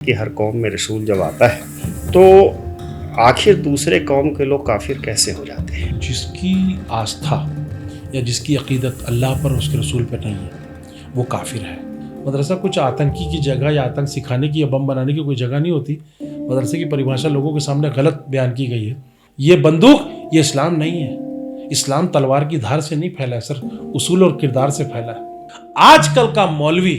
कि हर कौम में रसूल जब आता है तो आखिर दूसरे कौम के लोग काफिर कैसे हो जाते हैं? जिसकी आस्था या जिसकी अकीदत अल्लाह पर उसके रसूल पर नहीं है वो काफिर है। मदरसा कुछ आतंकी की जगह या आतंक सिखाने की या बम बनाने की कोई जगह नहीं होती। मदरसे की परिभाषा लोगों के सामने गलत बयान की गई है। ये बंदूक ये इस्लाम नहीं है। इस्लाम तलवार की धार से नहीं फैला है सर, उसूल और किरदार से फैला है। आजकल का मौलवी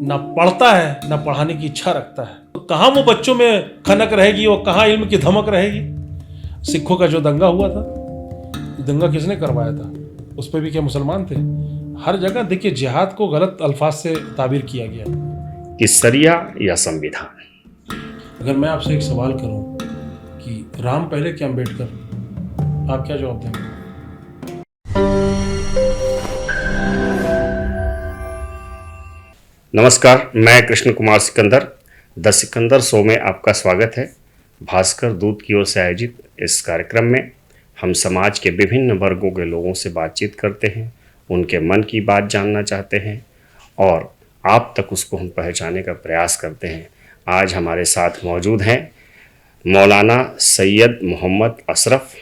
ना पढ़ता है ना पढ़ाने की इच्छा रखता है, तो कहाँ वो बच्चों में खनक रहेगी और कहाँ इल्म की धमक रहेगी। सिखों का जो दंगा हुआ था, दंगा किसने करवाया था? उस पर भी क्या मुसलमान थे? हर जगह देखिए जिहाद को गलत अल्फाज से ताबीर किया गया। कि सरिया या संविधान? अगर मैं आपसे एक सवाल करूं कि राम पहले क्या अम्बेडकर, आप क्या जवाब देंगे? नमस्कार, मैं कृष्ण कुमार सिकंदर, द सिकंदर शो में आपका स्वागत है। भास्कर दूत की ओर से आयोजित इस कार्यक्रम में हम समाज के विभिन्न वर्गों के लोगों से बातचीत करते हैं, उनके मन की बात जानना चाहते हैं और आप तक उसको हम पहुंचाने का प्रयास करते हैं। आज हमारे साथ मौजूद हैं मौलाना सैयद मोहम्मद अशरफ,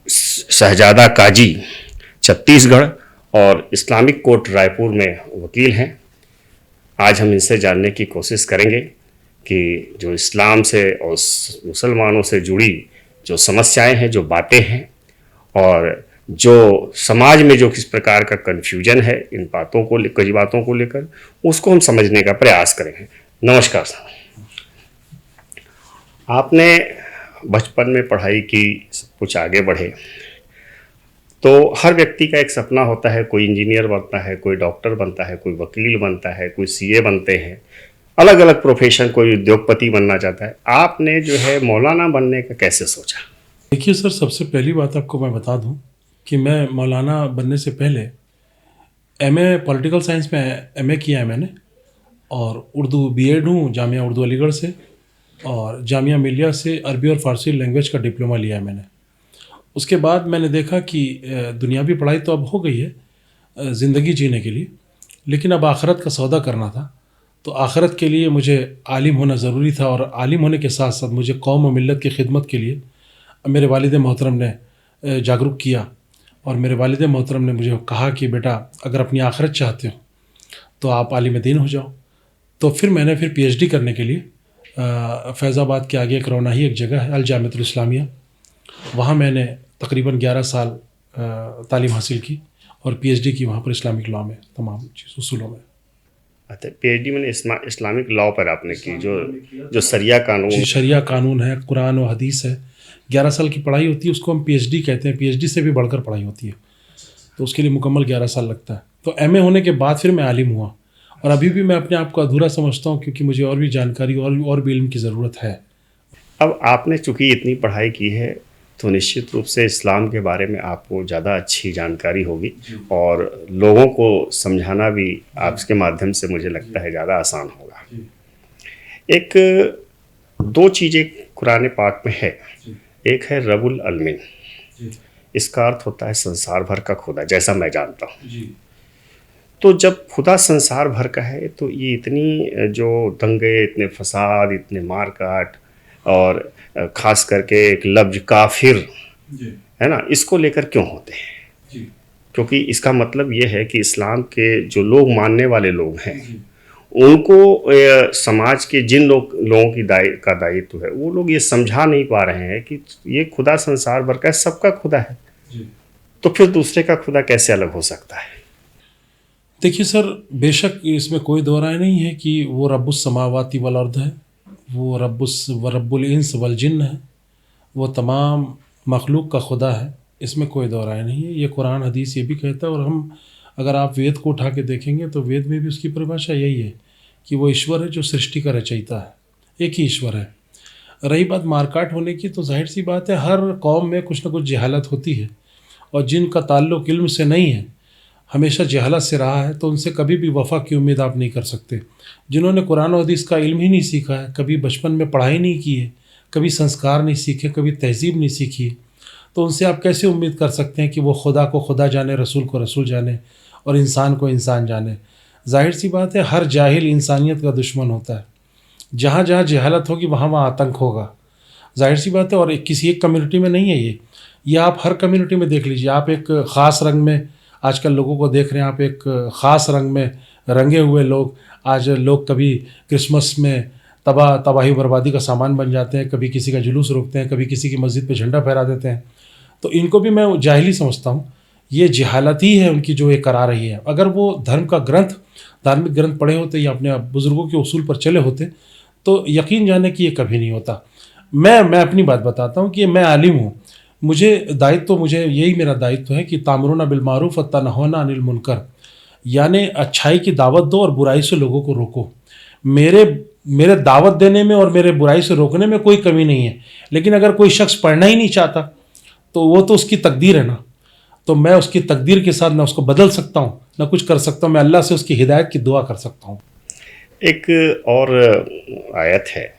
शहजादा काजी छत्तीसगढ़ और इस्लामिक कोर्ट रायपुर में वकील हैं। आज हम इनसे जानने की कोशिश करेंगे कि जो इस्लाम से और मुसलमानों से जुड़ी जो समस्याएं हैं, जो बातें हैं और जो समाज में जो किस प्रकार का कन्फ्यूजन है इन बातों को कई बातों को लेकर, उसको हम समझने का प्रयास करेंगे। नमस्कार साहब, आपने बचपन में पढ़ाई की, सब कुछ आगे बढ़े, तो हर व्यक्ति का एक सपना होता है, कोई इंजीनियर बनता है, कोई डॉक्टर बनता है, कोई वकील बनता है, कोई सीए बनते हैं, अलग अलग प्रोफेशन, कोई उद्योगपति बनना चाहता है। आपने जो है मौलाना बनने का कैसे सोचा? देखिए सर, सबसे पहली बात आपको मैं बता दूं कि मैं मौलाना बनने से पहले एमए पॉलिटिकल साइंस में एमए किया है मैंने, और उर्दू बीएड हूँ जामिया उर्दू अलीगढ़ से, और जामिया मिलिया से अरबी और फ़ारसी लैंग्वेज का डिप्लोमा लिया है मैंने। उसके बाद मैंने देखा कि दुनियावी पढ़ाई तो अब हो गई है ज़िंदगी जीने के लिए, लेकिन अब आखिरत का सौदा करना था। तो आखिरत के लिए मुझे आलिम होना ज़रूरी था, और आलिम होने के साथ साथ मुझे कौम और मिल्लत की खिदमत के लिए मेरे वालिद मोहतरम ने जागरूक किया। और मेरे वालिद मोहतरम ने मुझे कहा कि बेटा, अगर अपनी आखिरत चाहते हो तो आप आलिम दीन हो जाओ। तो फिर मैंने पीएचडी करने के लिए फैज़ाबाद के आगे एक रौनाही एक जगह है, अल जामिअतुल इस्लामिया, वहाँ मैंने तकरीबन 11 साल तालीम हासिल की और पीएचडी की वहाँ पर इस्लामिक लॉ में, तमाम उसूलों में। अच्छा, पीएचडी मैंने इस्लामिक लॉ पर आपने की, जो शरिया कानून, शरिया कानून है, कुरान और हदीस है। 11 साल की पढ़ाई होती है, उसको हम पीएचडी कहते हैं। पीएचडी से भी बढ़कर पढ़ाई होती है, तो उसके लिए मुकम्मल 11 साल लगता है। तो एमए होने के बाद फिर मैं आलिम हुआ, और अभी भी मैं अपने आप को अधूरा समझता हूँ, क्योंकि मुझे और भी जानकारी और भी इल्म की ज़रूरत है। अब आपने चूँकि इतनी पढ़ाई की है तो निश्चित रूप से इस्लाम के बारे में आपको ज़्यादा अच्छी जानकारी होगी, और लोगों को समझाना भी आपके माध्यम से मुझे लगता है ज़्यादा आसान होगा। एक दो चीज़ें कुरान पाक में है। एक है रब्बुल आलमीन, इसका अर्थ होता है संसार भर का खुदा, जैसा मैं जानता हूँ। तो जब खुदा संसार भर का है तो ये इतनी जो दंगे, इतने फसाद, इतने मार काट, और ख़ास करके एक लफ्ज़ काफिर है ना, इसको लेकर क्यों होते हैं? क्योंकि इसका मतलब ये है कि इस्लाम के जो लोग मानने वाले लोग हैं, उनको समाज के जिन लोगों की का दायित्व है, वो लोग ये समझा नहीं पा रहे हैं कि ये खुदा संसार भर का सबका खुदा है। तो फिर दूसरे का खुदा कैसे अलग हो सकता है? देखिए सर, बेशक इसमें कोई दो राय नहीं है कि वो रब्बुस समावाति वल अर्द है, वो रब्बुल इंस वल जिन्न है, वो तमाम मखलूक का खुदा है। इसमें कोई दो राय नहीं है। ये कुरान हदीस ये भी कहता है, और हम अगर आप वेद को उठा के देखेंगे तो वेद में भी उसकी परिभाषा यही है कि वो ईश्वर है जो सृष्टि का रचयिता है, एक ही ईश्वर है। रही बात मारकाट होने की, तो जाहिर सी बात है हर कौम में कुछ ना कुछ जहालत होती है, और जिनका ताल्लुक़ इल्म से नहीं है, हमेशा जहालत से रहा है, तो उनसे कभी भी वफ़ा की उम्मीद आप नहीं कर सकते। जिन्होंने कुरान और हदीस का इल्म ही नहीं सीखा है, कभी बचपन में पढ़ाई नहीं की है, कभी संस्कार नहीं सीखे, कभी तहज़ीब नहीं सीखी, तो उनसे आप कैसे उम्मीद कर सकते हैं कि वो खुदा को खुदा जाने, रसूल को रसूल जाने और इंसान को इंसान जाने? जाहिर सी बात है, हर जाहिल इंसानियत का दुश्मन होता है। जहाँ जहाँ जहालत होगी वहाँ वहाँ आतंक होगा। जाहिर सी बात है। और किसी एक कम्युनिटी में नहीं है ये आप हर कम्युनिटी में देख लीजिए। आप एक ख़ास रंग में आजकल लोगों को देख रहे हैं, आप एक ख़ास रंग में रंगे हुए लोग, आज लोग कभी क्रिसमस में तबाही बर्बादी का सामान बन जाते हैं, कभी किसी का जुलूस रोकते हैं, कभी किसी की मस्जिद पे झंडा फहरा देते हैं। तो इनको भी मैं जाहिली समझता हूँ। ये जहालत ही है उनकी जो ये करा रही है। अगर वो धर्म का ग्रंथ, धार्मिक ग्रंथ पढ़े होते या अपने बुज़ुर्गों के उसूल पर चले होते तो यकीन जाने कि ये कभी नहीं होता। मैं अपनी बात बताता हूँ कि मैं आलिम हूँ, मुझे यही मेरा दायित्व है कि तामरुना बिल मारूफ व तनहौना अनिल मुनकर, यानी अच्छाई की दावत दो और बुराई से लोगों को रोको। मेरे दावत देने में और मेरे बुराई से रोकने में कोई कमी नहीं है। लेकिन अगर कोई शख्स पढ़ना ही नहीं चाहता तो वो तो उसकी तकदीर है ना। तो मैं उसकी तकदीर के साथ ना उसको बदल सकता हूँ ना कुछ कर सकता हूँ। मैं अल्लाह से उसकी हिदायत की दुआ कर सकता हूँ। एक और आयत है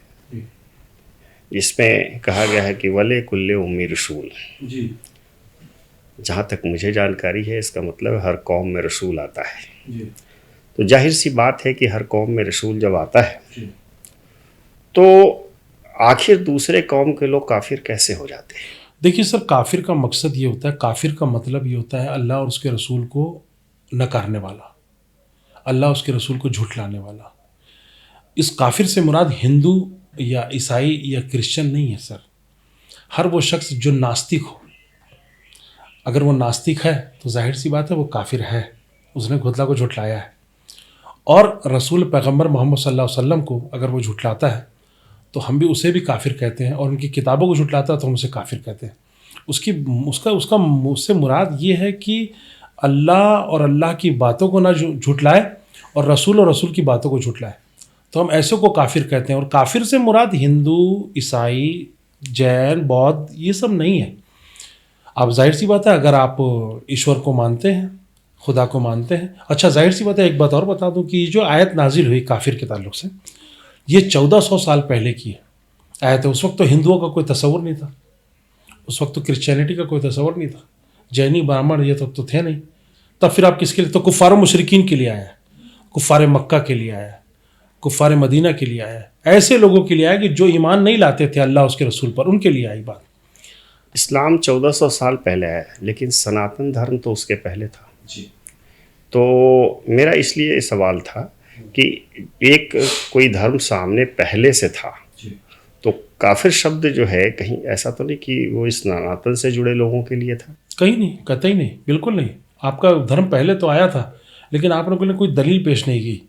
जिसमें कहा गया है कि वले कुल्ले उम्मी रसूल। जी। जहाँ तक मुझे जानकारी है इसका मतलब हर कौम में रसूल आता है। जी। तो जाहिर सी बात है कि हर कौम में रसूल जब आता है जी। तो आखिर दूसरे कौम के लोग काफिर कैसे हो जाते हैं? देखिए सर, काफिर का मकसद ये होता है, काफिर का मतलब ये होता है अल्लाह और उसके रसूल को नकारने वाला, अल्लाह उसके रसूल को झुठलाने वाला। इस काफिर से मुराद हिंदू या ईसाई या क्रिश्चियन नहीं है सर। हर वो शख्स जो नास्तिक हो, अगर वो नास्तिक है तो जाहिर सी बात है वो काफिर है, उसने खुदा को झुठलाया है। और रसूल पैगंबर मोहम्मद सल्लल्लाहु अलैहि वसल्लम को अगर वो झुठलाता है तो हम भी उसे भी काफिर कहते हैं, और उनकी किताबों को झुठलाता है तो हम उसे काफिर कहते हैं। उससे मुराद ये है कि अल्लाह और अल्लाह की बातों को ना झुठलाए और रसूल की बातों को झुठलाए, तो हम ऐसे को काफिर कहते हैं। और काफिर से मुराद हिंदू, ईसाई, जैन, बौद्ध ये सब नहीं है। आप जाहिर सी बात है अगर आप ईश्वर को मानते हैं, खुदा को मानते हैं। अच्छा, जाहिर सी बात है एक बात और बता दूं कि जो आयत नाजिल हुई काफिर के ताल्लुक से, ये 1400 साल पहले की आयत है। उस वक्त तो हिंदुओं का कोई तस्वुर नहीं था, उस वक्त तो क्रिश्चियनिटी का कोई तस्वुर नहीं था, जैनी ब्राह्मण ये तो थे नहीं। तब फिर आप किसके लिए? तो कुफ़ार मुशरिकीन के लिए आया है, कुफ़ार मक्का के लिए आया है, कुफ़ार मदीना के लिए आया है, ऐसे लोगों के लिए आया कि जो ईमान नहीं लाते थे अल्लाह उसके रसूल पर, उनके लिए आई बात। इस्लाम 1400 साल पहले आया, लेकिन सनातन धर्म तो उसके पहले था। जी। तो मेरा इसलिए सवाल था कि एक कोई धर्म सामने पहले से था, तो काफिर शब्द जो है कहीं ऐसा तो नहीं कि वो इस सनातन से जुड़े लोगों के लिए था? कहीं नहीं, कतई नहीं, बिल्कुल नहीं। आपका धर्म पहले तो आया था, लेकिन आप लोगों ने कोई दलील पेश नहीं की।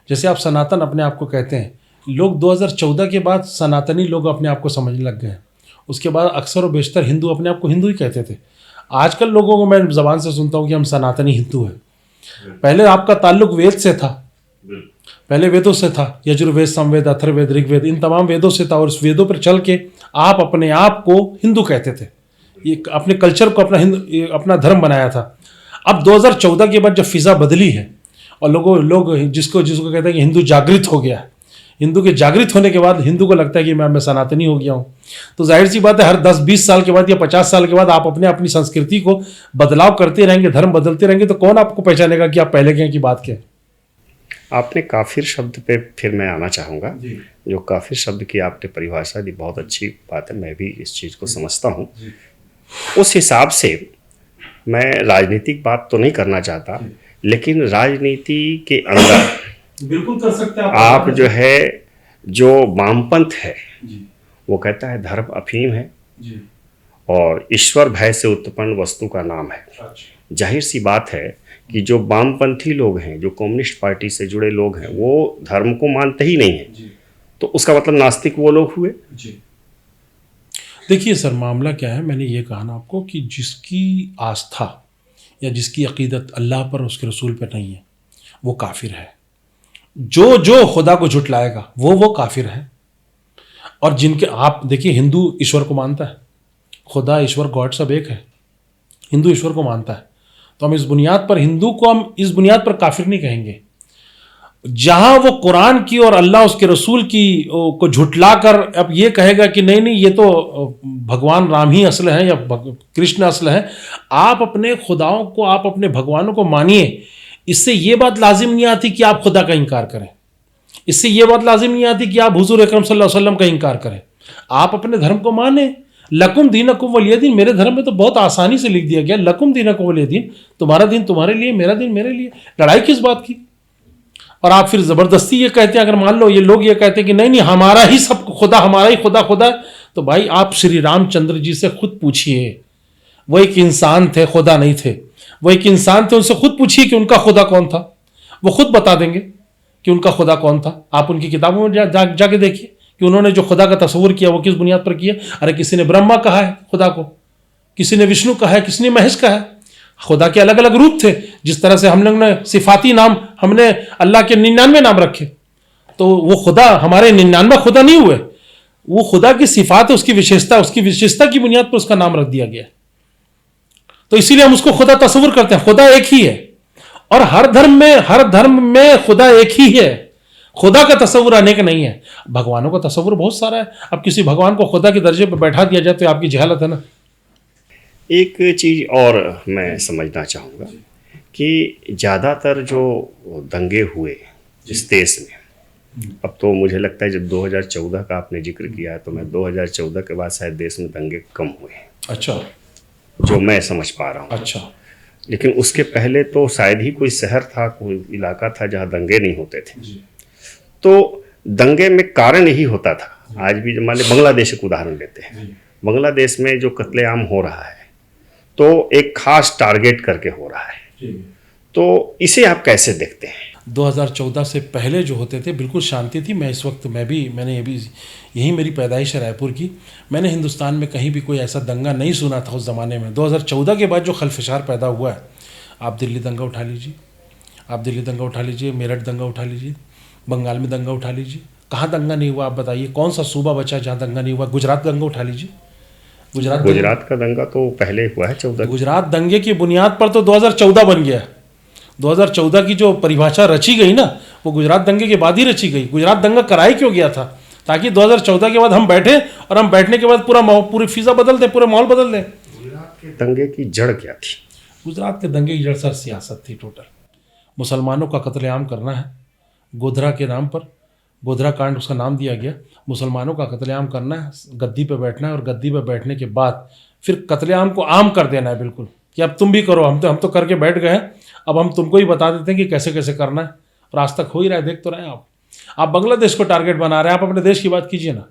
जैसे आप सनातन अपने आप को कहते हैं, लोग 2014 के बाद सनातनी लोग अपने आप को समझने लग गए। उसके बाद अक्सर और बेशतर हिंदू अपने आप को हिंदू ही कहते थे। आजकल लोगों को मैं ज़बान से सुनता हूँ कि हम सनातनी हिंदू हैं। पहले आपका ताल्लुक वेद से था, पहले वेदों से था, यजुर्वेद, समवेद, अथर्ववेद, ऋग्वेद, इन तमाम वेदों से था। और इस वेदों पर चल के आप अपने आप को हिंदू कहते थे, ये अपने कल्चर को अपना धर्म बनाया था। अब 2014 के बाद जब फिज़ा बदली है और लोग जिसको कहते हैं कि हिंदू जागृत हो गया, हिंदू के जागृत होने के बाद हिंदू को लगता है कि मैं सनातनी हो गया हूँ, तो जाहिर सी बात है हर 10-20 साल के बाद या 50 साल के बाद आप अपनी संस्कृति को बदलाव करते रहेंगे, धर्म बदलते रहेंगे, तो कौन आपको पहचानेगा कि आप पहले के हैं कि बात के? आपने काफिर शब्द पे फिर मैं आना चाहूँगा। जो काफिर शब्द की आपने परिभाषा दी, बहुत अच्छी बात है, मैं भी इस चीज़ को समझता हूँ। उस हिसाब से मैं राजनीतिक बात तो नहीं करना चाहता, लेकिन राजनीति के अंदर बिल्कुल कर सकते हैं आप जो है, जो वामपंथ है वो कहता है धर्म अफीम है और ईश्वर भय से उत्पन्न वस्तु का नाम है। जाहिर सी बात है कि जो वामपंथी लोग हैं, जो कम्युनिस्ट पार्टी से जुड़े लोग हैं, वो धर्म को मानते ही नहीं हैं, तो उसका मतलब नास्तिक वो लोग हुए। देखिए सर, मामला क्या है, मैंने ये कहा ना आपको कि जिसकी आस्था या जिसकी अकीदत अल्लाह पर, उसके रसूल पर नहीं है, वो काफिर है। जो खुदा को झुटलाएगा वो काफिर है। और जिनके, आप देखिए, हिंदू ईश्वर को मानता है, खुदा, ईश्वर, गॉड सब एक है, हिंदू ईश्वर को मानता है। तो हम इस बुनियाद पर, हिंदू को हम इस बुनियाद पर काफिर नहीं कहेंगे। जहां वो कुरान की और अल्लाह उसके रसूल की को झुटला कर अब ये कहेगा कि नहीं ये तो भगवान राम ही असल है या कृष्ण असल है, आप अपने खुदाओं को, आप अपने भगवानों को मानिए। इससे ये बात लाजिम नहीं आती कि आप खुदा का इनकार करें। इससे ये बात लाजिम नहीं आती कि आप हुजूर अकरम सल्लल्लाहु अलैहि वसल्लम का इनकार करें। आप अपने धर्म को माने। लकुम दीनकुम वलिय दीन, मेरे धर्म में तो बहुत आसानी से लिख दिया गया लकुम दीनकुम वलिय दीन, तुम्हारा दिन तुम्हारे लिए, मेरा दिन मेरे लिए। लड़ाई किस बात की? और आप फिर ज़बरदस्ती ये कहते हैं, अगर मान लो ये लोग ये कहते हैं कि नहीं नहीं हमारा ही सब खुदा, हमारा ही खुदा खुदा, तो भाई आप श्री रामचंद्र जी से खुद पूछिए। वो एक इंसान थे, खुदा नहीं थे। वो एक इंसान थे, उनसे खुद पूछिए कि उनका खुदा कौन था। वो खुद बता देंगे कि उनका खुदा कौन था। आप उनकी किताबों में जाके देखिए कि उन्होंने जो खुदा का तस्वुर किया वो किस बुनियाद पर किया। अरे किसी ने ब्रह्मा कहा है खुदा को, किसी ने विष्णु कहा है, किसी ने महेश कहा है। खुदा के अलग अलग रूप थे। जिस तरह से हम लोग ने सिफाती नाम, हमने अल्लाह के 99 नाम रखे, तो वो खुदा हमारे 99 खुदा नहीं हुए। वो खुदा की सिफात है, उसकी विशेषता की बुनियाद पर उसका नाम रख दिया गया। तो इसीलिए हम उसको खुदा तस्वुर करते हैं। खुदा एक ही है और हर धर्म में खुदा एक ही है। खुदा का तस्वुर अनेक नहीं है। भगवानों का तस्वुर बहुत सारा है। अब किसी भगवान को खुदा के दर्जे पर बैठा दिया जाए तो आपकी जहालत है ना। एक चीज़ और मैं समझना चाहूँगा कि ज़्यादातर जो दंगे हुए इस देश में, अब तो मुझे लगता है जब 2014 का आपने जिक्र किया है तो मैं 2014 के बाद शायद देश में दंगे कम हुए हैं। अच्छा, जो मैं समझ पा रहा हूँ। अच्छा। लेकिन उसके पहले तो शायद ही कोई शहर था, कोई इलाका था जहाँ दंगे नहीं होते थे। तो दंगे में कारण यही होता था। आज भी मान लीजिए बांग्लादेश का उदाहरण लेते हैं। बांग्लादेश में जो कत्लेआम हो रहा है तो एक खास टारगेट करके हो रहा है। तो इसे आप कैसे देखते हैं? 2014 से पहले जो होते थे बिल्कुल शांति थी। मैं इस वक्त मैंने यही मेरी पैदाइश है रायपुर की। मैंने हिंदुस्तान में कहीं भी कोई ऐसा दंगा नहीं सुना था उस ज़माने में। 2014 के बाद जो खलफशार पैदा हुआ है, आप दिल्ली दंगा उठा लीजिए, मेरठ दंगा उठा लीजिए, बंगाल में दंगा उठा लीजिए, कहाँ दंगा नहीं हुआ आप बताइए? कौन सा सूबा बचा जहाँ दंगा नहीं हुआ? गुजरात दंगा उठा लीजिए। गुजरात का दंगा तो पहले हुआ है 14। गुजरात दंगे की बुनियाद पर तो 2014 बन गया। 2014 की जो परिभाषा रची गई ना, वो गुजरात दंगे के बाद ही रची गई। गुजरात दंगा कराई क्यों गया था? ताकि 2014 के बाद हम बैठे और हम बैठने के बाद पूरी फिजा बदल दें, पूरा माहौल बदल दें। गुजरात के दंगे की जड़ क्या थी? गुजरात के दंगे की जड़ सर सियासत थी टोटल। मुसलमानों का कत्लेआम करना है गोधरा के नाम पर, गोधरा कांड उसका नाम दिया गया। मुसलमानों का कत्लेआम करना है, गद्दी पे बैठना है और गद्दी पे बैठने के बाद फिर कत्लेआम को आम कर देना है बिल्कुल, कि अब तुम भी करो, हम तो करके बैठ गए हैं, अब हम तुमको ही बता देते हैं कि कैसे कैसे करना है। और आज तक हो ही रहा है, देख तो रहे हैं आप बांग्लादेश को टारगेट बना रहे हैं। आप अपने देश की बात कीजिए ना,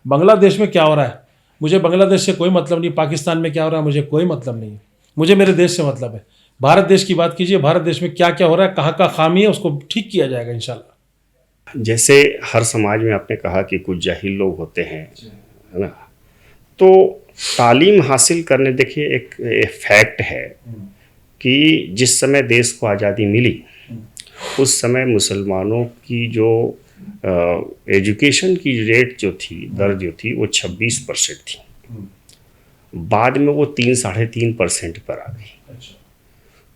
बांग्लादेश में क्या हो रहा है? मुझे बांग्लादेश से कोई मतलब नहीं, पाकिस्तान में क्या हो रहा है मुझे कोई मतलब नहीं है। मुझे मेरे देश से मतलब है। भारत देश की बात कीजिए, भारत देश में क्या क्या हो रहा है, कहाँ कहाँ खामी है, उसको ठीक किया जाएगा इंशाल्लाह। जैसे हर समाज में आपने कहा कि कुछ जाहिल लोग होते हैं, है ना, तो तालीम हासिल करने, देखिए एक फैक्ट है कि जिस समय देश को आज़ादी मिली उस समय मुसलमानों की जो एजुकेशन की रेट जो थी, दर जो थी, वो 26% थी। बाद में वो 3-3.5% पर आ गई।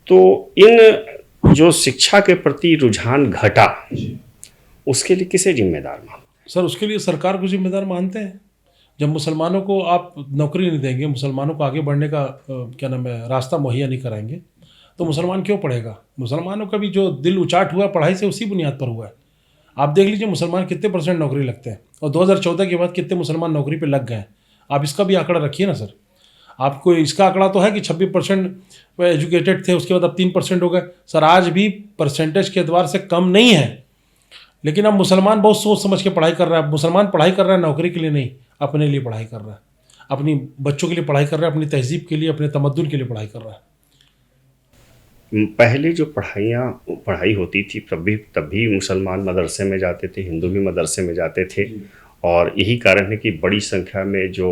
तो इन जो शिक्षा के प्रति रुझान घटा, उसके लिए किसे जिम्मेदार मानते? सर उसके लिए सरकार को जिम्मेदार मानते हैं। जब मुसलमानों को आप नौकरी नहीं देंगे, मुसलमानों को आगे बढ़ने का क्या नाम है रास्ता मुहैया नहीं कराएंगे, तो मुसलमान क्यों पढ़ेगा? मुसलमानों का भी जो दिल उचाट हुआ पढ़ाई से उसी बुनियाद पर हुआ है। आप देख लीजिए मुसलमान कितने % नौकरी लगते हैं और 2014 के बाद कितने मुसलमान नौकरी पे लग गए हैं। आप इसका भी आंकड़ा रखिए ना सर। आपको इसका आंकड़ा तो है कि 26% एजुकेटेड थे, उसके बाद अब 3% हो गए। सर आज भी परसेंटेज के एतबार से कम नहीं है, लेकिन अब मुसलमान बहुत सोच समझ के पढ़ाई कर रहा है। मुसलमान पढ़ाई कर रहा है नौकरी के लिए नहीं, अपने लिए पढ़ाई कर रहा है, अपनी बच्चों के लिए पढ़ाई कर रहा है, अपनी तहजीब के लिए, अपने तमद्दुन के लिए पढ़ाई कर रहा है। पहले जो पढ़ाई होती थी तब भी मुसलमान मदरसे में जाते थे, हिंदू भी मदरसे में जाते थे। और यही कारण है कि बड़ी संख्या में जो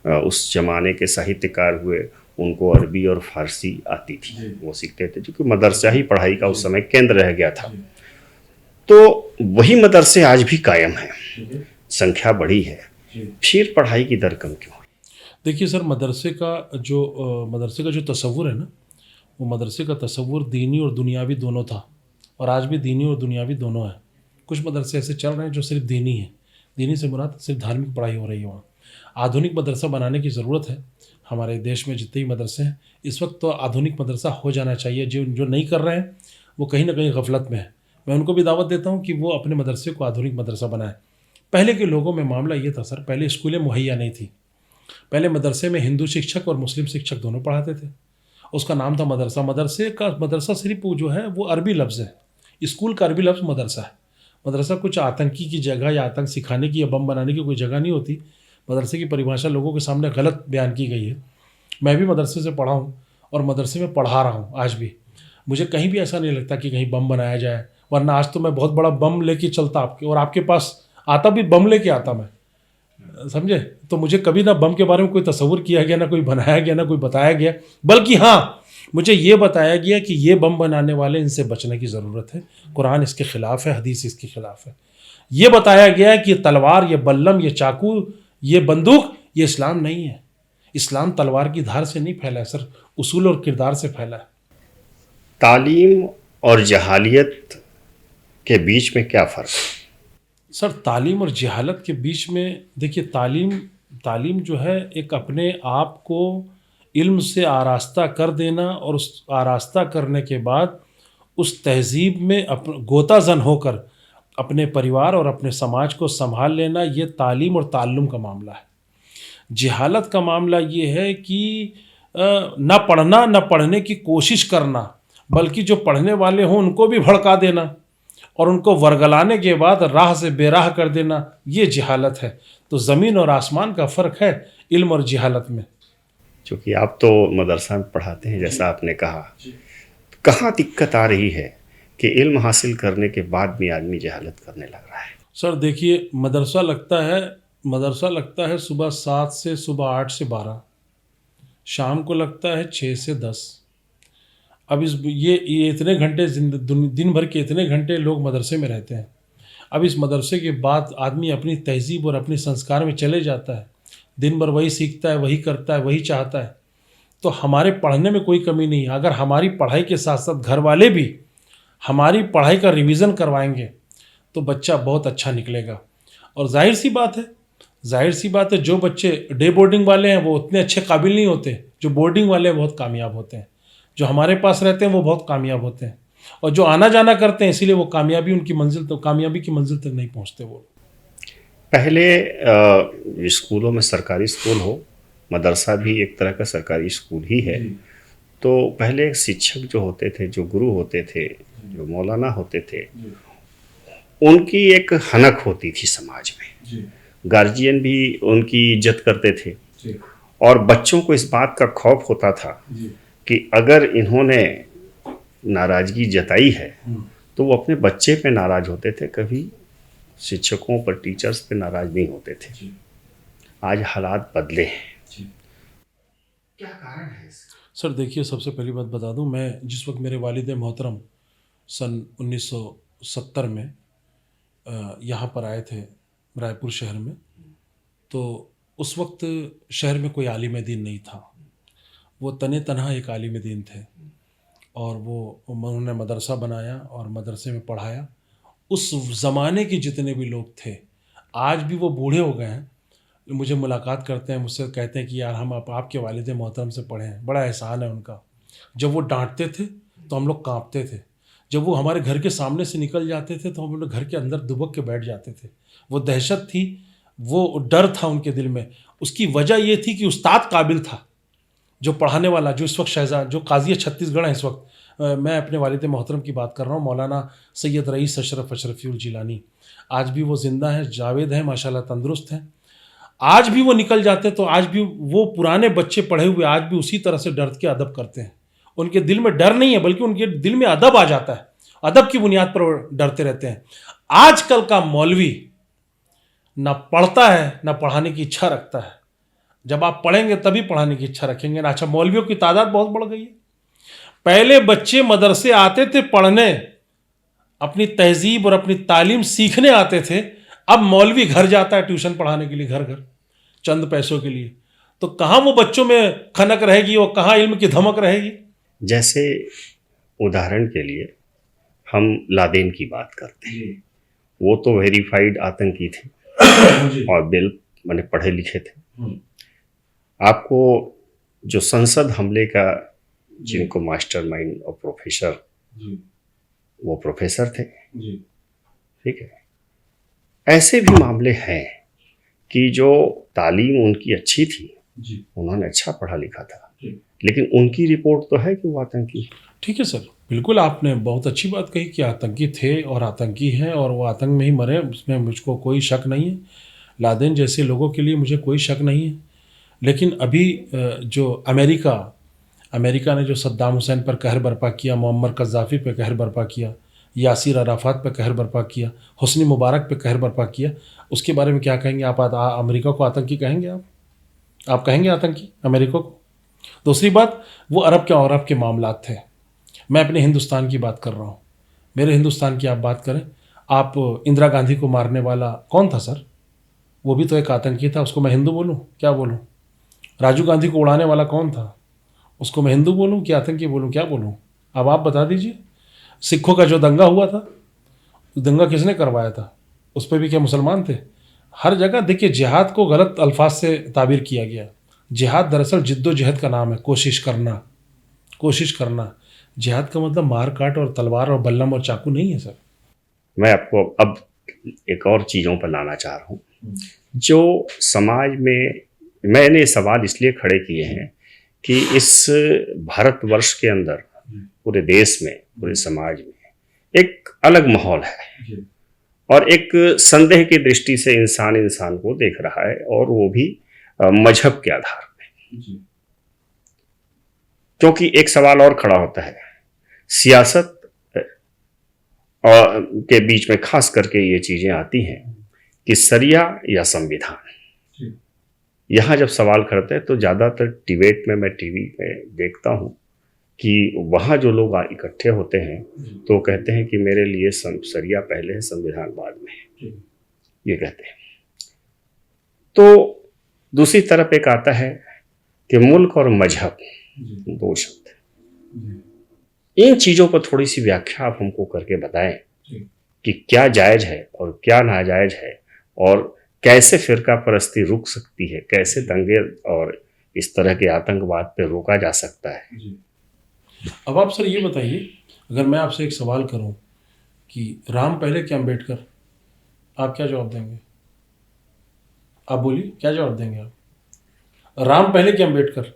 उस ज़माने के साहित्यकार हुए उनको अरबी और फारसी आती थी, वो सीखते थे, क्योंकि मदरसा ही पढ़ाई का उस समय केंद्र रह गया था। तो वही मदरसे आज भी कायम हैं, संख्या बढ़ी है, फिर पढ़ाई की दर कम क्यों? देखिए सर, मदरसे का जो तस्वुर है ना, वो मदरसे का तस्वुर दीनी और दुनियावी दोनों था, और आज भी दीनी और दुनियावी दोनों है। कुछ मदरसे ऐसे चल रहे हैं जो सिर्फ दीनी है, दीनी से मुराद सिर्फ धार्मिक पढ़ाई हो रही है। वहाँ आधुनिक मदरसा बनाने की ज़रूरत है। हमारे देश में जितने भी मदरसे हैं इस वक्त, तो आधुनिक मदरसा हो जाना चाहिए। जो नहीं कर रहे हैं वो कहीं ना कहीं गफलत में है। मैं उनको भी दावत देता हूँ कि वो अपने मदरसे को आधुनिक मदरसा बनाएं। पहले के लोगों में मामला ये था सर, पहले स्कूलें मुहैया नहीं थी। पहले मदरसे में हिंदू शिक्षक और मुस्लिम शिक्षक दोनों पढ़ाते थे। उसका नाम था मदरसा। मदरसा सिर्फ वो जो है वो अरबी लफ्ज़ है, स्कूल का अरबी लफ्ज़ मदरसा है। मदरसा कुछ आतंकी की जगह या आतंक सिखाने की या बम बनाने की कोई जगह नहीं होती। मदरसे की परिभाषा लोगों के सामने गलत बयान की गई है। मैं भी मदरसे से पढ़ा हूँ और मदरसे में पढ़ा रहा हूँ आज भी। मुझे कहीं भी ऐसा नहीं लगता कि कहीं बम बनाया जाए, वरना आज तो मैं बहुत बड़ा बम लेके चलता आपके, और आपके पास आता भी बम लेके आता मैं, समझे। तो मुझे कभी ना बम के बारे में कोई तस्वुर किया गया, ना कोई बनाया गया, ना कोई बताया गया, बल्कि हाँ मुझे ये बताया गया कि ये बम बनाने वाले, इनसे बचने की ज़रूरत है, कुरान इसके ख़िलाफ़ है, हदीस इसके ख़िलाफ़ है। ये बताया गया है कि ये तलवार, ये बल्लम, ये चाकू, ये बंदूक, ये इस्लाम नहीं है। इस्लाम तलवार की धार से नहीं फैला है सर, उसूल और किरदार से फैला है। तालीम और जहालियत के बीच में क्या फ़र्क है? सर तालीम और जहालत के बीच में देखिए, तालीम जो है एक अपने आप को इल्म से आरास्ता कर देना, और उस आरास्ता करने के बाद उस तहज़ीब में गोताज़न होकर अपने परिवार और अपने समाज को संभाल लेना, ये तालीम और ताल्लुम का मामला है। जहालत का मामला ये है कि ना पढ़ना, ना पढ़ने की कोशिश करना, बल्कि जो पढ़ने वाले हों उनको भी भड़का देना और उनको वर्गलाने के बाद राह से बेराह कर देना, ये जहालत है। तो ज़मीन और आसमान का फ़र्क है इल्म और जहालत में। चूँकि आप तो मदरसा में पढ़ाते हैं, जैसा आपने कहा, कहाँ दिक्कत आ रही है कि इल्म हासिल करने के बाद भी आदमी जहालत करने लग रहा है? सर देखिए, मदरसा लगता है सुबह 7 से, सुबह 8 से 12, शाम को लगता है 6 से 10। अब ये इतने घंटे, दिन भर के इतने घंटे लोग मदरसे में रहते हैं। अब इस मदरसे के बाद आदमी अपनी तहज़ीब और अपने संस्कार में चले जाता है, दिन भर वही सीखता है, वही करता है, वही चाहता है। तो हमारे पढ़ने में कोई कमी नहीं है। अगर हमारी पढ़ाई के साथ साथ घर वाले भी हमारी पढ़ाई का रिवीज़न करवाएंगे तो बच्चा बहुत अच्छा निकलेगा। और जाहिर सी बात है, जो बच्चे डे बोर्डिंग वाले हैं वो उतने अच्छे काबिल नहीं होते, जो बोर्डिंग वाले हैं बहुत कामयाब होते हैं। जो हमारे पास रहते हैं वो बहुत कामयाब होते हैं, और जो आना जाना करते हैं इसीलिए वो कामयाबी की मंजिल तक नहीं पहुंचते वो। पहले स्कूलों में, सरकारी स्कूल हो, मदरसा भी एक तरह का सरकारी स्कूल ही है, तो पहले शिक्षक जो होते थे, जो गुरु होते थे, जो मौलाना होते थे, उनकी एक हनक होती थी समाज में। गार्जियन भी उनकी इज्जत करते थे, और बच्चों को इस बात का खौफ होता था कि अगर इन्होंने नाराज़गी जताई है तो वो अपने बच्चे पे नाराज़ होते थे, कभी शिक्षकों पर, टीचर्स पे नाराज़ नहीं होते थे। आज हालात बदले हैं, क्या कारण है इसका? सर देखिए, सबसे पहली बात बता दूं, मैं जिस वक्त मेरे वालिद मोहतरम सन 1970 में यहाँ पर आए थे रायपुर शहर में, तो उस वक्त शहर में कोई आलिम दीन नहीं था। वो तने तनहा एक आलिम दीन थे, और वो उन्होंने मदरसा बनाया और मदरसे में पढ़ाया। उस ज़माने के जितने भी लोग थे, आज भी वो बूढ़े हो गए हैं, मुझे मुलाकात करते हैं, मुझसे कहते हैं कि यार हम आपके वालिद मोहतरम से पढ़े हैं, बड़ा एहसान है उनका। जब वो डांटते थे तो हम लोग कांपते थे, जब वो हमारे घर के सामने से निकल जाते थे तो हम लोग घर के अंदर दुबक के बैठ जाते थे। वो दहशत थी, वो डर था उनके दिल में। उसकी वजह ये थी कि उस्ताद काबिल था, जो पढ़ाने वाला, जो इस वक्त शहजाद, जो काजी छत्तीसगढ़ है इस वक्त, मैं अपने वालिद मोहतरम की बात कर रहा हूँ, मौलाना सैयद रईस अशरफ अशरफीउल जिलानी। आज भी वो ज़िंदा हैं, जावेद हैं, माशाल्लाह तंदुरुस्त हैं। आज भी वो निकल जाते तो आज भी वो पुराने बच्चे पढ़े हुए आज भी उसी तरह से डर के अदब करते हैं। उनके दिल में डर नहीं है, बल्कि उनके दिल में अदब आ जाता है, अदब की बुनियाद पर डरते रहते हैं। आजकल का मौलवी ना पढ़ता है ना पढ़ाने की इच्छा रखता है। जब आप पढ़ेंगे तभी पढ़ाने की इच्छा रखेंगे ना। अच्छा, मौलवियों की तादाद बहुत बढ़ गई है। पहले बच्चे मदरसे आते थे पढ़ने, अपनी तहजीब और अपनी तालीम सीखने आते थे। अब मौलवी घर जाता है ट्यूशन पढ़ाने के लिए, घर घर, चंद पैसों के लिए। तो कहाँ वो बच्चों में खनक रहेगी और कहाँ इल्म की धमक रहेगी। जैसे उदाहरण के लिए हम लादेन की बात करते हैं, वो तो वेरीफाइड आतंकी थे और माने पढ़े लिखे थे। आपको जो संसद हमले का, जिनको मास्टरमाइंड और प्रोफेसर वो प्रोफेसर थे, जी ठीक है। ऐसे भी मामले हैं कि जो तालीम उनकी अच्छी थी, जी उन्होंने अच्छा पढ़ा लिखा था, जी। लेकिन उनकी रिपोर्ट तो है कि वो आतंकी है। ठीक है सर, बिल्कुल आपने बहुत अच्छी बात कही कि आतंकी थे और आतंकी हैं और वो आतंक में ही मरे, उसमें मुझको कोई शक नहीं है। लादेन जैसे लोगों के लिए मुझे कोई शक नहीं है। लेकिन अभी जो अमेरिका ने जो सद्दाम हुसैन पर कहर बर्पा किया, मुअम्मर कज़्ज़ाफ़ी पे कहर बर्पा किया, यासिर अराफ़ात पे कहर बर्पा किया, हुस्नी मुबारक पे कहर बर्पा किया, उसके बारे में क्या कहेंगे आप? अमेरिका को आतंकी कहेंगे आप? आप कहेंगे आतंकी अमेरिका को? दूसरी बात, वो अरब के मामलात थे। मैं अपने हिंदुस्तान की बात कर रहा हूँ। मेरे हिंदुस्तान की आप बात करें, आप इंदिरा गांधी को मारने वाला कौन था सर? वो भी तो एक आतंकी था। उसको मैं हिंदू बोलूँ? क्या बोलूँ? राजीव गांधी को उड़ाने वाला कौन था? उसको मैं हिंदू बोलूँ कि आतंकी बोलूँ? क्या बोलूँ? अब आप बता दीजिए। सिखों का जो दंगा हुआ था, दंगा किसने करवाया था? उस पर भी क्या मुसलमान थे? हर जगह देखिए, जिहाद को गलत अल्फाज से ताबीर किया गया। जिहाद दरअसल जिद्दोजहद का नाम है, कोशिश करना, कोशिश करना। जिहाद का मतलब मार काट और तलवार और बल्लम और चाकू नहीं है सर। मैं आपको अब एक और चीज़ों पर लाना चाह रहा हूँ जो समाज में, मैंने सवाल इसलिए खड़े किए हैं कि इस भारतवर्ष के अंदर, पूरे देश में, पूरे समाज में एक अलग माहौल है और एक संदेह की दृष्टि से इंसान इंसान को देख रहा है, और वो भी मजहब के आधार पर। क्योंकि एक सवाल और खड़ा होता है, सियासत और के बीच में खास करके ये चीजें आती हैं कि शरिया या संविधान। यहाँ जब सवाल करते हैं तो ज़्यादातर डिबेट में, मैं टीवी में देखता हूँ कि वहाँ जो लोग इकट्ठे होते हैं तो कहते हैं कि मेरे लिए शरिया पहले है, संविधान बाद में है, ये कहते हैं। तो दूसरी तरफ एक आता है कि मुल्क और मजहब, दो शब्द, इन चीज़ों पर थोड़ी सी व्याख्या आप हमको करके बताएं कि क्या जायज़ है और क्या नाजायज़ है, और कैसे फिरका परस्ती रुक सकती है, कैसे दंगे और इस तरह के आतंकवाद पे रोका जा सकता है। अब आप सर ये बताइए, अगर मैं आपसे एक सवाल करूं कि राम पहले कि अम्बेडकर, आप क्या जवाब देंगे? आप बोलिए, क्या जवाब देंगे आप? राम पहले कि अम्बेडकर?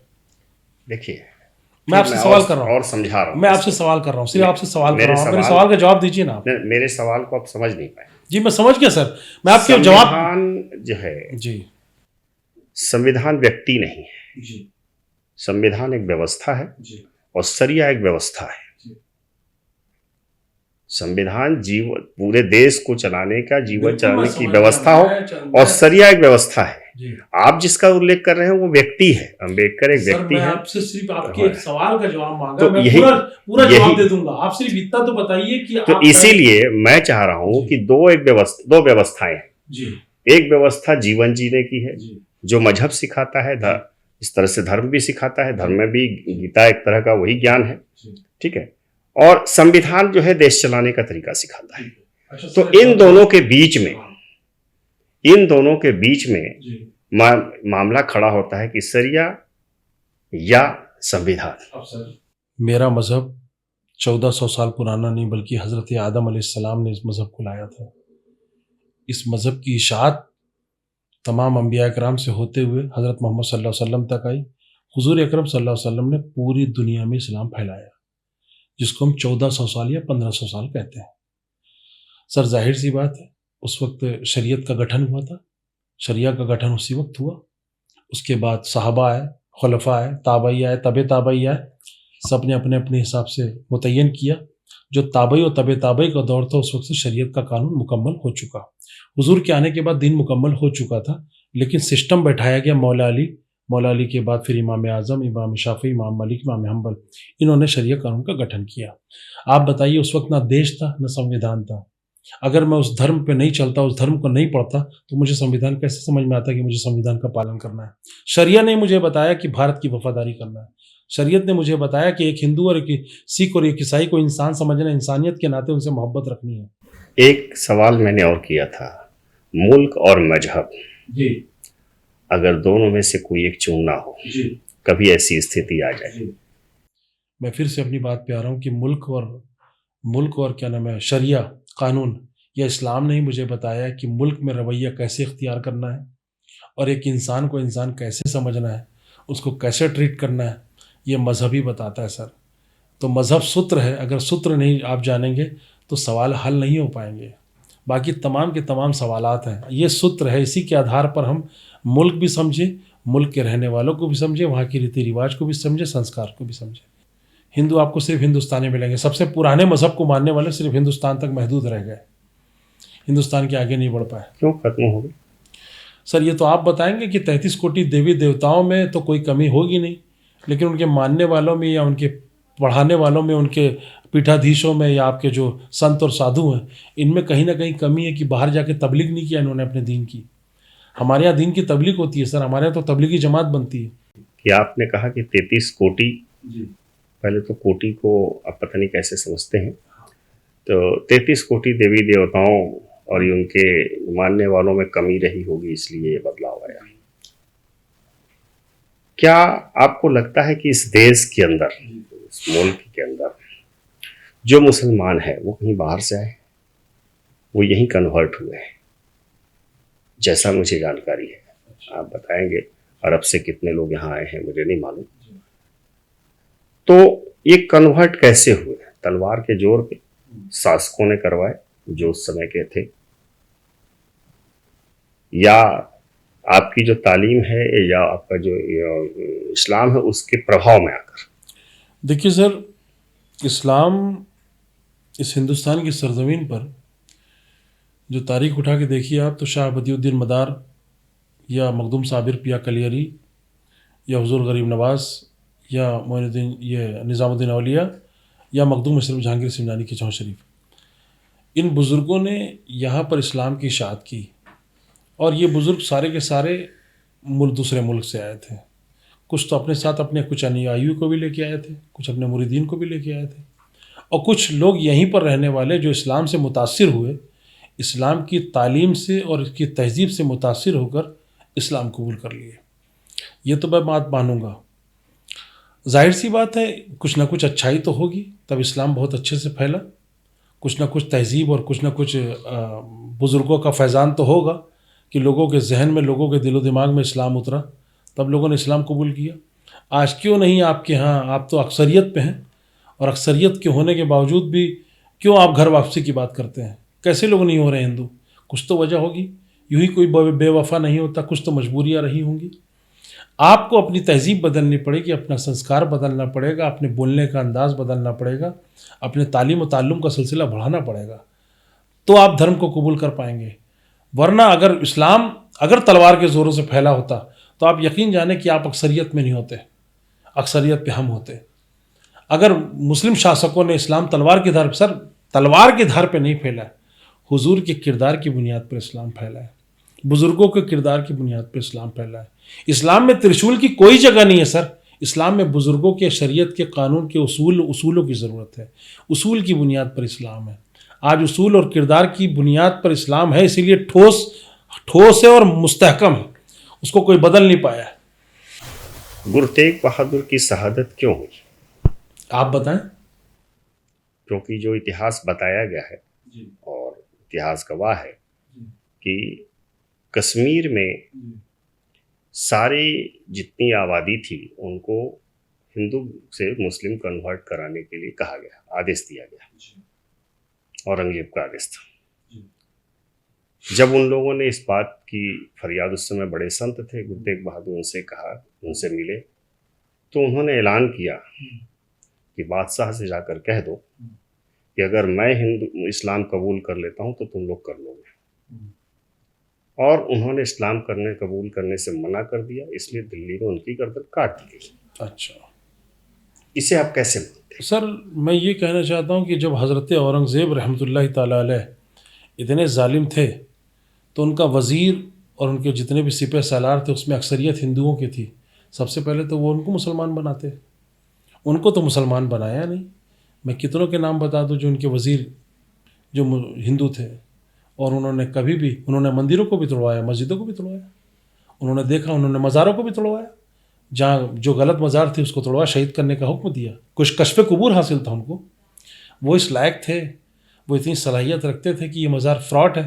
देखिए, मैं आपसे सवाल कर रहा हूँ और समझा रहा हूँ, मैं आपसे सवाल कर रहा हूँ, सिर्फ आपसे सवाल कर रहा हूँ। मेरे सवाल सवाल का जवाब दीजिए ना आप। मेरे सवाल को आप समझ नहीं पाए। जी मैं समझ गया सर, मैं आपके जवाब। संविधान जो है, जी, संविधान व्यक्ति नहीं है जी, संविधान एक व्यवस्था है, जी, और शरिया एक व्यवस्था है। संविधान पूरे देश को चलाने का, जीवन चलाने की व्यवस्था हो, और शरिया एक व्यवस्था है। आप जिसका उल्लेख कर रहे हैं वो व्यक्ति है, अम्बेडकर एक व्यक्ति है। आपसे सिर्फ आपके एक सवाल का जवाब मांगा, तो मैं यही पूरा जवाब दे दूंगा। आप सिर्फ इतना तो बताइए कि तो इसीलिए मैं चाह रहा हूं कि दो व्यवस्थाएं हैं। जी, एक व्यवस्था जीवन जीने की है, जो मजहब सिखाता है, इस तरह से धर्म भी सिखाता है, धर्म में भी गीता एक तरह का वही ज्ञान है, ठीक है। और संविधान जो है देश चलाने का तरीका सिखाता है। तो इन दोनों के बीच में मामला खड़ा होता है कि शरिया या संविधान। मेरा मजहब 1400 साल पुराना नहीं, बल्कि हज़रत आदम अलैहिस्सलाम ने इस मज़हब को लाया था। इस मज़हब की इशाअत तमाम अंबिया इकराम से होते हुए हज़रत मोहम्मद सल्लल्लाहु अलैहि वसल्लम तक आई। हुज़ूर अकरम सल्लल्लाहु अलैहि वसल्लम ने पूरी दुनिया में इस्लाम फैलाया, जिसको हम 1400 साल या 1500 साल कहते हैं। सर जाहिर सी बात है, उस वक्त शरीयत का गठन हुआ था, शरिया का गठन उसी वक्त हुआ। उसके बाद सहाबा आए, खुलफा आए, ताबई आए, तबे ताबई आए, सब ने अपने अपने हिसाब से मुतय्यन किया। जो ताबई और तबे ताबई का दौर था, उस वक्त से शरीयत का कानून मुकम्मल हो चुका। हुजूर के आने के बाद दीन मुकम्मल हो चुका था, लेकिन सिस्टम बैठाया गया मौला अली के बाद फिर इमाम आज़म, इमाम शाफी, इमाम मलिक, इमाम हम्बल, इन्होंने शरिया कानून का गठन किया। आप बताइए, उस वक्त ना देश था न संविधान था। अगर मैं उस धर्म पे नहीं चलता, उस धर्म को नहीं पढ़ता, तो मुझे संविधान कैसे समझ में आता कि मुझे संविधान का पालन करना है? शरिया ने मुझे बताया कि भारत की वफादारी करना है। शरीयत ने मुझे बताया कि एक हिंदू और एक सिख और एक ईसाई को इंसान समझना, इंसानियत के नाते उनसे मोहब्बत रखनी है। एक सवाल मैंने और किया था, मुल्क और मजहब, जी, अगर दोनों में से कोई एक चुनना हो, जी, कभी ऐसी स्थिति आ जाए। मैं फिर से अपनी बात पे आ रहा हूँ कि मुल्क और मुल्क और क्या नाम है शरिया कानून या इस्लाम ने ही मुझे बताया कि मुल्क में रवैया कैसे इख्तियार करना है और एक इंसान को इंसान कैसे समझना है, उसको कैसे ट्रीट करना है, ये मज़हब ही बताता है सर। तो मज़हब सूत्र है, अगर सूत्र नहीं आप जानेंगे तो सवाल हल नहीं हो पाएंगे। बाकी तमाम के तमाम सवालात हैं, ये सूत्र है, इसी के आधार पर हम मुल्क भी समझें, मुल्क के रहने वालों को भी समझें, वहाँ की रीति रिवाज को भी समझें, संस्कार को भी समझें। हिंदू आपको सिर्फ हिंदुस्तानी मिलेंगे, सबसे पुराने मज़हब को मानने वाले सिर्फ हिंदुस्तान तक महदूद रह गए, हिंदुस्तान के आगे नहीं बढ़ पाए। क्यों खत्म हो गई? सर ये तो आप बताएंगे कि 33 कोटि देवी देवताओं में तो कोई कमी होगी नहीं, लेकिन उनके मानने वालों में या उनके पढ़ाने वालों में, उनके पीठाधीशों में या आपके जो संत और साधु हैं, इनमें कहीं ना कहीं कमी है कि बाहर जाके तबलीग नहीं किया इन्होंने अपने दीन की। हमारे यहाँ दीन की तबलीग होती है सर, हमारे यहाँ तो तबलीगी जमात बनती है। कि आपने कहा कि 33 कोटि, पहले तो कोटि को आप पता नहीं कैसे समझते हैं, तो 33 कोटि देवी देवताओं और ये उनके मानने वालों में कमी रही होगी, इसलिए ये बदलाव आया। क्या आपको लगता है कि इस देश के अंदर, इस मुल्क के अंदर जो मुसलमान है वो कहीं बाहर से आए, वो यहीं कन्वर्ट हुए हैं? जैसा मुझे जानकारी है, आप बताएंगे अरब से कितने लोग यहाँ आए हैं मुझे नहीं मालूम। तो ये कन्वर्ट कैसे हुए? तलवार के जोर पे शासकों ने करवाए जो उस समय के थे, या आपकी जो तालीम है या आपका जो इस्लाम है उसके प्रभाव में आकर? देखिए सर, इस्लाम इस हिंदुस्तान की सरजमीन पर जो तारीख उठा के देखिए आप, तो शाह बदियुद्दीन मदार या मखदूम साबिर पिया कलियरी या हुजूर गरीब नवाज या मोइनुद्दीन ये निज़ामुद्दीन औलिया या मखदूम अशरफ जहांगीर सिमनानी की चौं शरीफ, इन बुज़ुर्गों ने यहाँ पर इस्लाम की इशाअत की। और ये बुज़ुर्ग सारे के सारे दूसरे मुल्क से आए थे। कुछ तो अपने साथ अपने कुछ अनुयायियों को भी लेके आए थे, कुछ अपने मुरीदीन को भी लेके आए थे, और कुछ लोग यहीं पर रहने वाले जो इस्लाम से मुतासिर हुए, इस्लाम की तालीम से और इसकी तहज़ीब से मुतासिर होकर इस्लाम कबूल कर लिए। ये तो मैं बात मानूँगा। जाहिर सी बात है, कुछ ना कुछ अच्छाई तो होगी, तब इस्लाम बहुत अच्छे से फैला। कुछ ना कुछ तहज़ीब और कुछ ना कुछ बुज़ुर्गों का फैज़ान तो होगा कि लोगों के जहन में, लोगों के दिलो दिमाग में इस्लाम उतरा, तब लोगों ने इस्लाम कबूल किया। आज क्यों नहीं आपके यहाँ, आप तो अक्सरियत पे हैं, और अक्सरियत के होने के बावजूद भी क्यों आप घर वापसी की बात करते हैं? कैसे लोग नहीं हो रहे हिंदू? कुछ तो वजह होगी, यूँ ही कोई बेवफा नहीं होता, कुछ तो मजबूरियाँ रही होंगी। आपको अपनी तहज़ीब बदलनी पड़ेगी, अपना संस्कार बदलना पड़ेगा, अपने बोलने का अंदाज़ बदलना पड़ेगा, अपने तालीम और ताल्लुम का सिलसिला बढ़ाना पड़ेगा, तो आप धर्म को कबूल कर पाएंगे। वरना अगर इस्लाम अगर तलवार के ज़ोरों से फैला होता तो आप यकीन जाने कि आप अक्सरियत में नहीं होते, अक्सरियत पे हम होते। अगर मुस्लिम शासकों ने इस्लाम तलवार की धार पर, सर तलवार की धार पे नहीं फैला है, हुजूर के किरदार की बुनियाद पर इस्लाम फैला है, बुज़ुर्गों के किरदार की बुनियाद पर इस्लाम फैला है। इस्लाम में त्रिशूल की कोई जगह नहीं है सर, इस्लाम में बुज़ुर्गों के, शरीयत के, कानून के उसूलों की ज़रूरत है। उसूल की बुनियाद पर इस्लाम है। आज उसूल और किरदार की बुनियाद पर इस्लाम है, इसीलिए ठोस है और मुस्तहकम है, उसको कोई बदल नहीं पाया है। गुरु तेग बहादुर की शहादत क्यों हुई? आप बताएं। क्योंकि जो इतिहास बताया गया है और इतिहास गवाह है कि कश्मीर में सारी जितनी आबादी थी उनको हिंदू से मुस्लिम कन्वर्ट कराने के लिए कहा गया, आदेश दिया गया, औरंगजेब का आदेश था। जब उन लोगों ने इस बात की फरियाद, उस समय बड़े संत थे, गुरु तेग बहादुर उनसे कहा, उनसे मिले, तो उन्होंने ऐलान किया कि बादशाह से जाकर कह दो कि अगर मैं हिंदू इस्लाम कबूल कर लेता हूं तो तुम लोग कर लोगे। और उन्होंने इस्लाम कबूल करने से मना कर दिया, इसलिए दिल्ली में उनकी गर्दन काट दी गई। अच्छा, इसे आप कैसे मानते हैं? सर मैं ये कहना चाहता हूँ कि जब हज़रत औरंगज़ेब रहमतुल्लाहि ताला अलैह इतने जालिम थे, तो उनका वज़ीर और उनके जितने भी सिपह सालार थे उसमें अक्सरियत हिंदुओं की थी। सबसे पहले तो वो उनको मुसलमान बनाते, उनको तो मुसलमान बनाया नहीं। मैं कितनों के नाम बता दूं जो उनके वज़ीर जो हिंदू थे, और उन्होंने कभी भी, उन्होंने मंदिरों को भी तोड़वाया, मस्जिदों को भी तोड़वाया, उन्होंने देखा, उन्होंने मज़ारों को भी तोड़वाया, जहाँ जो गलत मज़ार थी उसको तोड़वा शहीद करने का हुक्म दिया। कुछ कश्फ़े कुबूर हासिल था उनको। वो इस लायक थे, वो इतनी सलाहियत रखते थे कि ये मज़ार फ्रॉड है,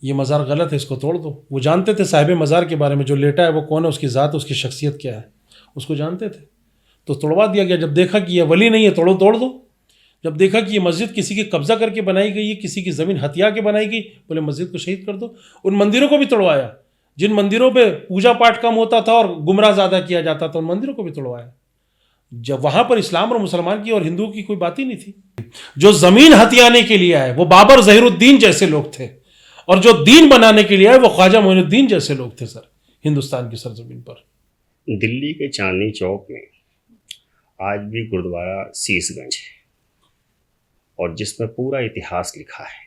ये मज़ार गलत है, इसको तोड़ दो। वो जानते थे साहिब मज़ार के बारे में, जो लेटा है वो कौन है, उसकी ज़ात, उसकी शख्सियत क्या है, उसको जानते थे। तो तोड़वा दिया गया। जब देखा कि ये वली नहीं है, तोड़ दो। जब देखा कि ये मस्जिद किसी की कब्जा करके बनाई गई है, किसी की ज़मीन हथिया के बनाई गई, बोले मस्जिद को शहीद कर दो। उन मंदिरों को भी तोड़वाया जिन मंदिरों पे पूजा पाठ कम होता था और गुमराह ज़्यादा किया जाता था, उन मंदिरों को भी तोड़वाया। जब वहाँ पर इस्लाम और मुसलमान की और हिंदुओं की कोई बात ही नहीं थी। जो ज़मीन हथियाने के लिए आए वो बाबर ज़हीरुद्दीन जैसे लोग थे, और जो दीन बनाने के लिए आए वो ख्वाजा मोइनुद्दीन जैसे लोग थे सर, हिंदुस्तान की सरजमीन पर। दिल्ली के चांदनी चौक में आज भी गुरुद्वारा शीशगंज है, और जिसमें पूरा इतिहास लिखा है,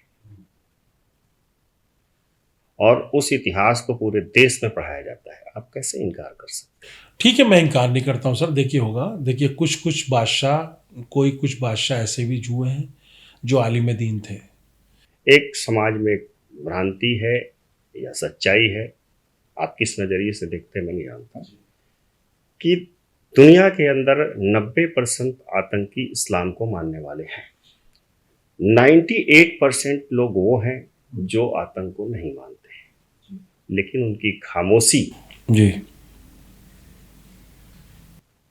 और उस इतिहास को पूरे देश में पढ़ाया जाता है। आप कैसे इनकार कर सकते हैं? ठीक है, मैं इनकार नहीं करता हूँ सर। देखिए होगा, देखिए कुछ बादशाह, कुछ बादशाह ऐसे भी हुए हैं जो आलिम दीन थे। एक समाज में एक भ्रांति है या सच्चाई है, आप किस नज़रिए से देखते हैं मैं नहीं जानता, कि दुनिया के अंदर 90% आतंकी इस्लाम को मानने वाले हैं। 98% लोग वो हैं जो आतंक को नहीं मानते हैं, लेकिन उनकी खामोशी जी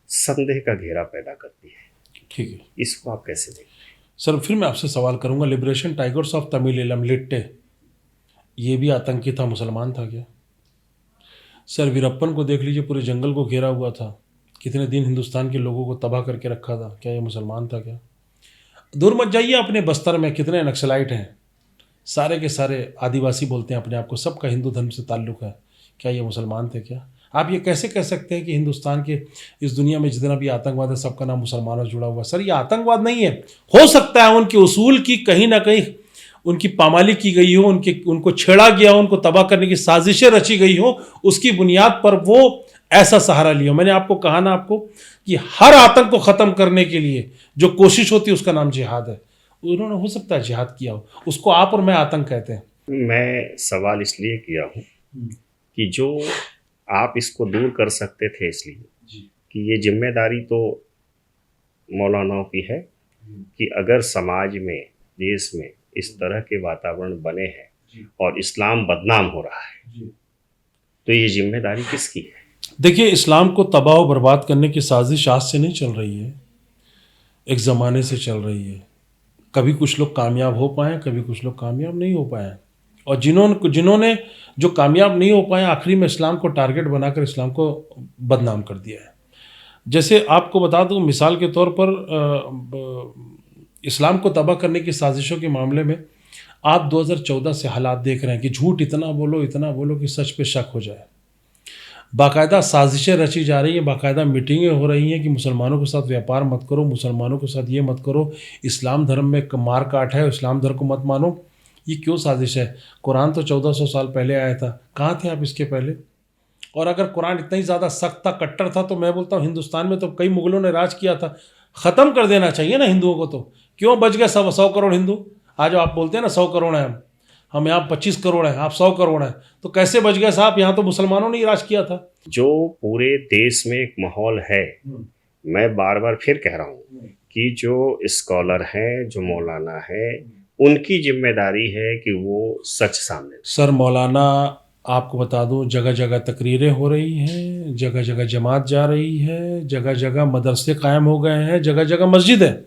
संदेह का घेरा पैदा करती है। ठीक है इसको आप कैसे देखते हैं? सर, फिर मैं आपसे सवाल करूंगा, लिबरेशन टाइगर्स ऑफ तमिल इलम लिट्टे, ये भी आतंकी था, मुसलमान था क्या? सर वीरप्पन को देख लीजिए, पूरे जंगल को घेरा हुआ था, कितने दिन हिंदुस्तान के लोगों को तबाह करके रखा था, क्या ये मुसलमान था क्या? दूर मत जाइए, अपने बस्तर में कितने नक्सलाइट हैं, सारे के सारे आदिवासी बोलते हैं अपने आप को, सबका हिंदू धर्म से ताल्लुक़ है, क्या ये मुसलमान थे क्या? आप ये कैसे कह सकते हैं कि हिंदुस्तान के इस दुनिया में जितना भी आतंकवाद है सबका नाम मुसलमानों से जुड़ा हुआ? सर ये आतंकवाद नहीं है। हो सकता है उनके उसूल की कहीं ना कहीं उनकी पामाली की गई हो, उनको छेड़ा गया हो, उनको तबाह करने की साजिशें रची गई हो, उसकी बुनियाद पर वो ऐसा सहारा लिया। मैंने आपको कहा ना आपको कि हर आतंक को ख़त्म करने के लिए जो कोशिश होती है उसका नाम जिहाद है। उन्होंने हो सकता है जिहाद किया हो, उसको आप और मैं आतंक कहते हैं। मैं सवाल इसलिए किया हूँ कि जो आप इसको दूर कर सकते थे, इसलिए कि ये जिम्मेदारी तो मौलानाओं की है कि अगर समाज में, देश में इस तरह के वातावरण बने हैं और इस्लाम बदनाम हो रहा है, तो ये जिम्मेदारी किसकी है? देखिए, इस्लाम को तबाह और बर्बाद करने की साजिश आज से नहीं चल रही है, एक ज़माने से चल रही है। कभी कुछ लोग कामयाब हो पाए, कभी कुछ लोग कामयाब नहीं हो पाए, और जिन्होंने जो कामयाब नहीं हो पाए, आखिरी में इस्लाम को टारगेट बनाकर इस्लाम को बदनाम कर दिया है। जैसे आपको बता दूं, मिसाल के तौर पर इस्लाम को तबाह करने की साजिशों के मामले में आप 2014 से हालात देख रहे हैं कि झूठ इतना बोलो कि सच पे शक हो जाए। बाकायदा साजिशें रची जा रही हैं, बाकायदा मीटिंगें हो रही हैं कि मुसलमानों के साथ व्यापार मत करो, मुसलमानों के साथ ये मत करो, इस्लाम धर्म में मार काट है, इस्लाम धर्म को मत मानो। ये क्यों साजिश है? कुरान तो 1400 साल पहले आया था, कहाँ थे आप इसके पहले? और अगर कुरान इतना ही ज़्यादा सख्त था, कट्टर था, तो मैं बोलता हूँ हिंदुस्तान में तो कई मुगलों ने राज किया था, ख़त्म कर देना चाहिए ना हिंदुओं को। तो क्यों बच गए 100 करोड़ हिंदू? आज आप बोलते हैं ना 100 करोड़ हैं हम यहाँ 25 करोड़ हैं, आप 100 करोड़ हैं, तो कैसे बच गए साहब? यहाँ तो मुसलमानों ने ही राज किया था। जो पूरे देश में एक माहौल है, मैं बार बार फिर कह रहा हूँ कि जो स्कॉलर हैं, जो मौलाना है, उनकी जिम्मेदारी है कि वो सच सामने। सर मौलाना, आपको बता दूं, जगह जगह तकरीरें हो रही हैं, जगह जगह जमात जा रही है, जगह जगह मदरसे कायम हो गए हैं, जगह जगह मस्जिद है।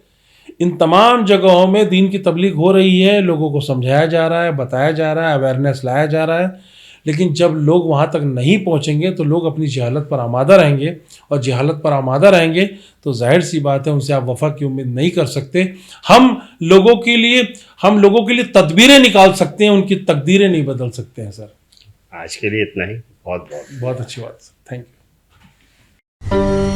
इन तमाम जगहों में दीन की तबलीग हो रही है, लोगों को समझाया जा रहा है, बताया जा रहा है, अवेयरनेस लाया जा रहा है। लेकिन जब लोग वहाँ तक नहीं पहुँचेंगे तो लोग अपनी जहालत पर आमादा रहेंगे, और जहालत पर आमादा रहेंगे तो जाहिर सी बात है उनसे आप वफा की उम्मीद नहीं कर सकते। हम लोगों के लिए तदबीरें निकाल सकते हैं, उनकी तकदीरें नहीं बदल सकते हैं। सर आज के लिए इतना ही। बहुत बहुत बहुत अच्छी बात, थैंक यू।